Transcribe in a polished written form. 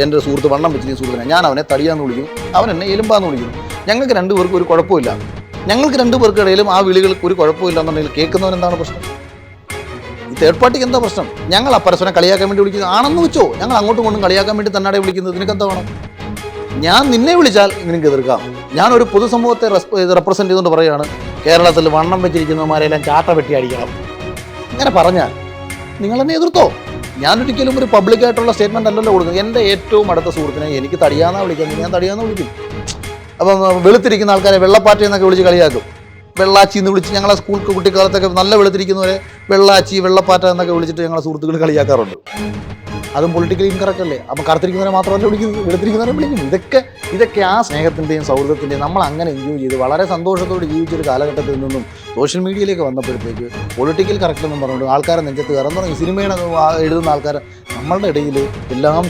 എൻ്റെ സുഹൃത്ത് വണ്ണം വെച്ചിരിക്കുന്ന സുഹൃത്തിനെ ഞാൻ അവനെ തടിയാന്ന് വിളിക്കുന്നു, അവൻ എന്നെ എലുമ്പാന്ന് വിളിക്കുന്നു. ഞങ്ങൾക്ക് രണ്ടുപേർക്കും ഒരു കുഴപ്പമില്ല. ഞങ്ങൾക്ക് രണ്ടുപേർക്കിടയിലും ആ വിളികൾക്ക് ഒരു കുഴപ്പമില്ല എന്നുണ്ടെങ്കിൽ കേൾക്കുന്നവൻ എന്താണ് പ്രശ്നം? ഈ തേർഡ് പാർട്ടിക്ക് എന്താ പ്രശ്നം? ഞങ്ങൾ ആ പരസ്പരം കളിയാക്കാൻ വേണ്ടി വിളിക്കുന്നത് ആണെന്ന് വെച്ചോ, ഞങ്ങൾ അങ്ങോട്ടും ഇങ്ങോട്ടും കളിയാക്കാൻ വേണ്ടി തന്നാടെ വിളിക്കുന്നത്. നിനക്കെന്താ വേണം? ഞാൻ നിന്നെ വിളിച്ചാൽ നിനക്ക് എതിർക്കാം. ഞാനൊരു പൊതുസമൂഹത്തെ റെപ്രസെൻ്റ് ചെയ്തുകൊണ്ട് പറയുകയാണ്, കേരളത്തിൽ വണ്ണം വെച്ചിരിക്കുന്നവന്മാരെല്ലാം ചാട്ട വെട്ടി അടിക്കണം ഇങ്ങനെ പറഞ്ഞാൽ നിങ്ങൾ എന്നെ എതിർത്തോ? ഞാനൊരിക്കലും ഒരു പബ്ലിക്കായിട്ടുള്ള സ്റ്റേറ്റ്മെൻ്റ് അല്ലല്ലോ കൊടുക്കുന്നത്. എൻ്റെ ഏറ്റവും അടുത്ത സുഹൃത്തിനെ എനിക്ക് തടിയാന്നാ വിളിക്കുന്നത്, ഞാൻ തടിയാന്ന് വിളിക്കും. അപ്പം വെളുത്തിരിക്കുന്ന ആൾക്കാരെ വെള്ളപ്പാറ്റ എന്നൊക്കെ വിളിച്ച് കളിയാക്കും. വെള്ളാച്ചി എന്ന് വിളിച്ച് ഞങ്ങളെ സ്കൂൾ കുട്ടിക്കാലത്തൊക്കെ നല്ല വെളുത്തിരിക്കുന്നവരെ വെള്ളാച്ചി വെള്ളപ്പാറ്റ എന്നൊക്കെ വിളിച്ചിട്ട് ഞങ്ങളെ സുഹൃത്തുക്കൾ കളിയാക്കാറുണ്ട്. അതും പൊളിറ്റിക്കലി ഇൻകറക്റ്റ് അല്ലേ? അപ്പം കറുത്തിരിക്കുന്നവരെ മാത്രമല്ല വിളിക്കുന്നത്, വെളുത്തിരിക്കുന്നവരെ വിളിക്കുന്നു. ഇതൊക്കെ ആ സ്നേഹത്തിൻ്റെയും സൗഹൃദത്തിൻ്റെയും നമ്മൾ അങ്ങനെ എൻജോയ് ചെയ്ത് വളരെ സന്തോഷത്തോടെ ജീവിച്ചൊരു കാലഘട്ടത്തിൽ നിന്നും സോഷ്യൽ മീഡിയയിലേക്ക് വന്നപ്പോഴത്തേക്ക് പൊളിറ്റിക്കൽ കറക്റ്റ് എന്നും പറഞ്ഞുകൊണ്ട് ആൾക്കാരെ നെഞ്ചത്ത് കയറാൻ തുടങ്ങി. സിനിമയുടെ എഴുതുന്ന ആൾക്കാർ നമ്മളുടെ ഇടയിൽ എല്ലാം